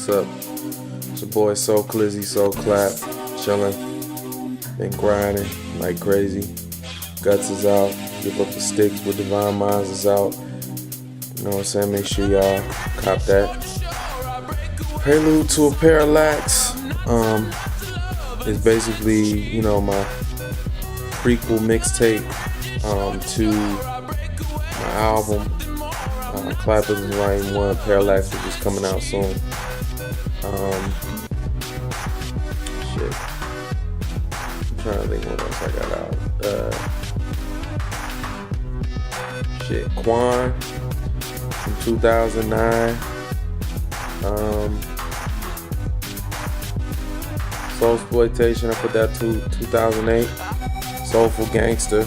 What's up? It's your boy SoulKlap, chilling, been grinding like crazy. Guts is out, Give Up the Sticks with Divine Minds is out. You know what I'm saying? Make sure y'all cop that. Prelude to a Parallax is basically, you know, my prequel mixtape to my album. Clappers is Writing One, Parallax, which is coming out soon. Shit. I'm trying to think what else I got out. Quan from 2009. Soulsploitation, I put that to 2008. Soulful Gangster,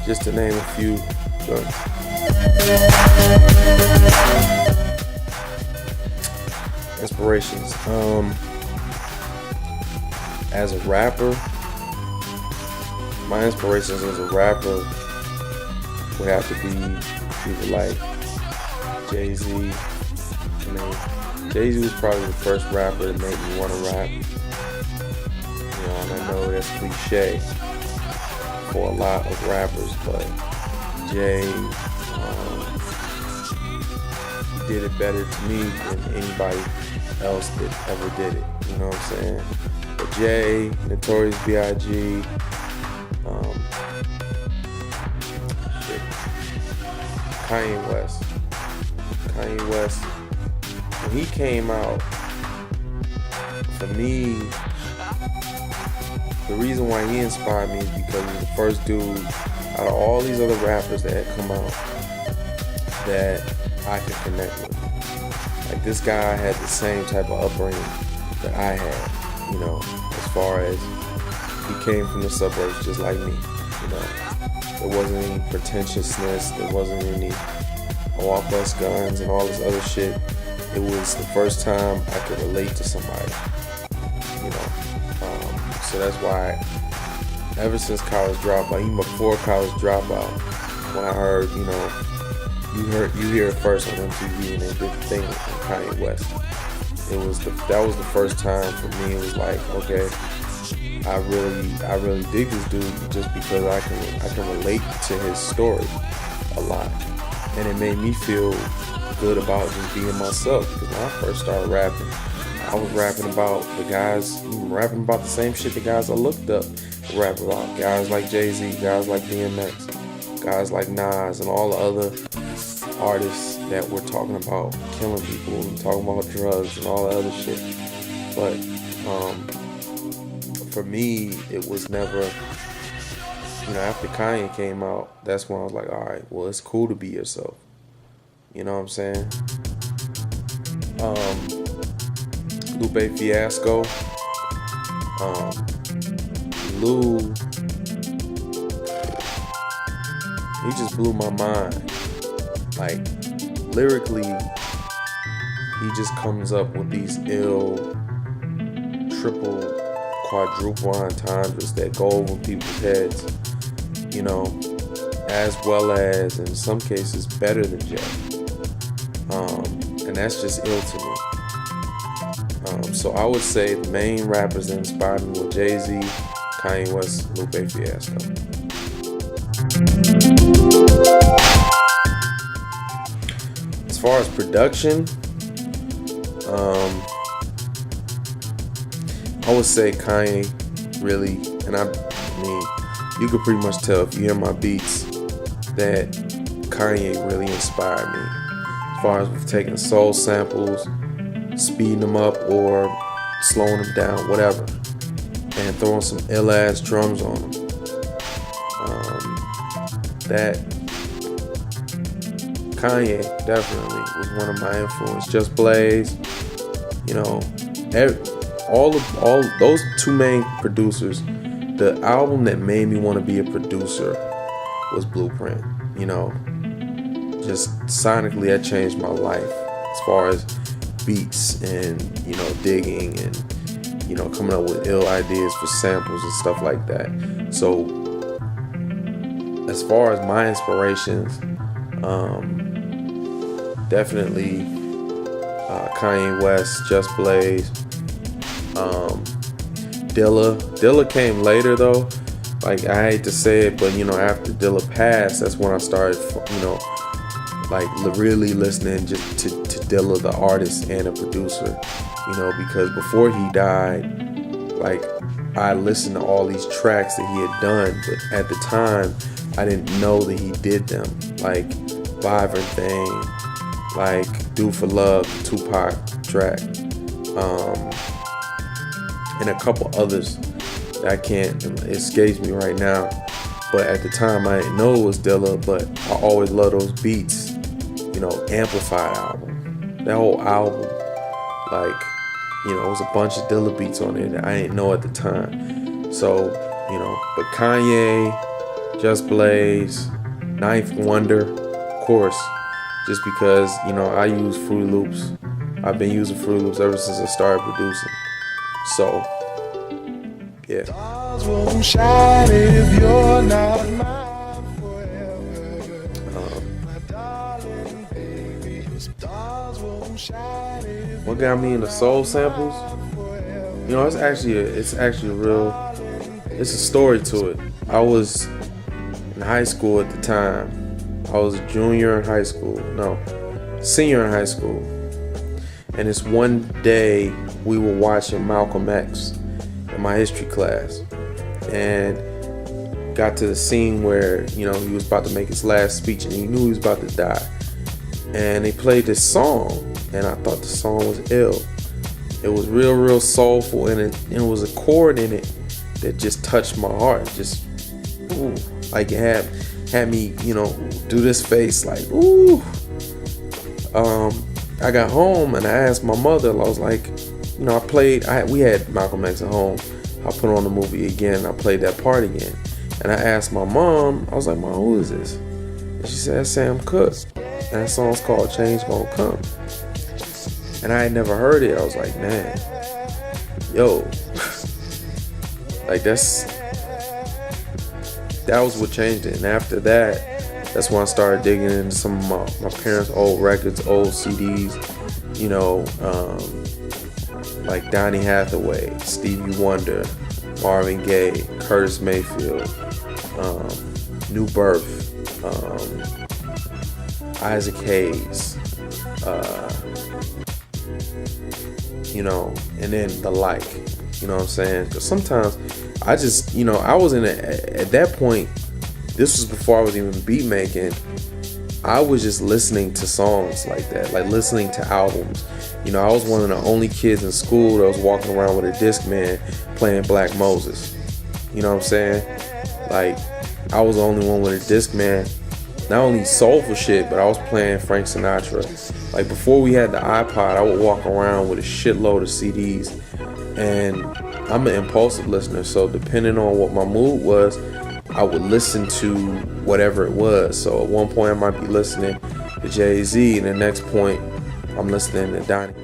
just to name a few. Inspirations. As a rapper, my inspirations as a rapper would have to be people like Jay-Z. You know, Jay-Z was probably the first rapper that made me want to rap. You know, and I know that's cliche for a lot of rappers, but Jay did it better to me than anybody else that ever did it. You know what I'm saying? But Jay, Notorious B.I.G., Kanye West, when he came out, for me, the reason why he inspired me is because he was the first dude out of all these other rappers that had come out that I could connect with. Like, this guy had the same type of upbringing that I had, you know, as far as he came from the suburbs just like me, you know. There wasn't any pretentiousness, there wasn't any, oh, I bust guns and all this other shit. It was the first time I could relate to somebody, you know. So that's why, ever since College Dropout, even before College Dropout, when I heard, you know, you hear it first on MTV and they did the thing with Kanye West. That was the first time for me. It was like, okay, I really dig this dude just because I can relate to his story a lot, and it made me feel good about just being myself. Because when I first started rapping, I was rapping about the same shit the guys I looked up rap about. Guys like Jay-Z, guys like DMX, guys like Nas, and all the other artists that were talking about killing people and talking about drugs and all the other shit. But for me, it was never, you know, after Kanye came out, that's when I was like, all right, well, it's cool to be yourself. You know what I'm saying? Lupe Fiasco. Lou, he just blew my mind. Like, lyrically, he just comes up with these ill triple, quadruple entendres that go over people's heads, you know, as well as, in some cases, better than Jay. And that's just ill to me. So I would say the main rappers that inspired me were Jay-Z, Kanye West, Lupe Fiasco. As far as production, I would say Kanye really, and I mean, you could pretty much tell if you hear my beats that Kanye really inspired me. As far as with taking soul samples, speeding them up or slowing them down, whatever, and throwing some ill-ass drums on them. That Kanye definitely was one of my influences. Just Blaze, you know, all those two main producers. The album that made me want to be a producer was Blueprint. You know, just sonically, that changed my life as far as beats and, you know, digging and, you know, coming up with ill ideas for samples and stuff like that. So as far as my inspirations, definitely Kanye West, Just Blaze, Dilla. Dilla came later though. Like, I hate to say it, but after Dilla passed, that's when I started, like really listening just to Dilla, the artist and a producer. Because before he died, like, I listened to all these tracks that he had done, but at the time, I didn't know that he did them. Like Vibrant Thing, like Do for Love, Tupac track, and a couple others that it escapes me right now. But at the time, I didn't know it was Dilla, but I always love those beats. Amplified album. That whole album, like, it was a bunch of Dilla beats on it that I didn't know at the time. So, but Kanye, Just Blaze, Ninth Wonder, of course, just because, I use Fruity Loops. I've been using Fruity Loops ever since I started producing. So, yeah. Stars won't shine if you're not mine forever. My darling baby, stars won't shine if what got me into soul samples? It's a story to it. I was in high school at the time. I was a senior in high school. And this one day we were watching Malcolm X in my history class, and got to the scene where he was about to make his last speech and he knew he was about to die. And they played this song, and I thought the song was ill. It was real soulful, and it was a chord in it that just touched my heart. Just ooh, like it had me, do this face like ooh. I got home and I asked my mother. I was like, we had Malcolm X at home. I put on the movie again. I played that part again, and I asked my mom. I was like, Mom, who is this? And she said, Sam Cooke. And that song's called Change Gonna Come. And I had never heard it. I was like, man, yo, like that was what changed it. And after that, that's when I started digging into some of my parents' old records, old CDs, like Donny Hathaway, Stevie Wonder, Marvin Gaye, Curtis Mayfield, New Birth, Isaac Hayes, and then the like, what I'm saying? Because sometimes I just, I was at that point, this was before I was even beat making, I was just listening to songs like that, like listening to albums. I was one of the only kids in school that was walking around with a Discman playing Black Moses. You know what I'm saying? Like, I was the only one with a Discman. Not only soulful shit, but I was playing Frank Sinatra. Like, before we had the iPod, I would walk around with a shitload of CDs. And I'm an impulsive listener, so depending on what my mood was, I would listen to whatever it was. So at one point I might be listening to Jay-Z, and the next point I'm listening to Donny.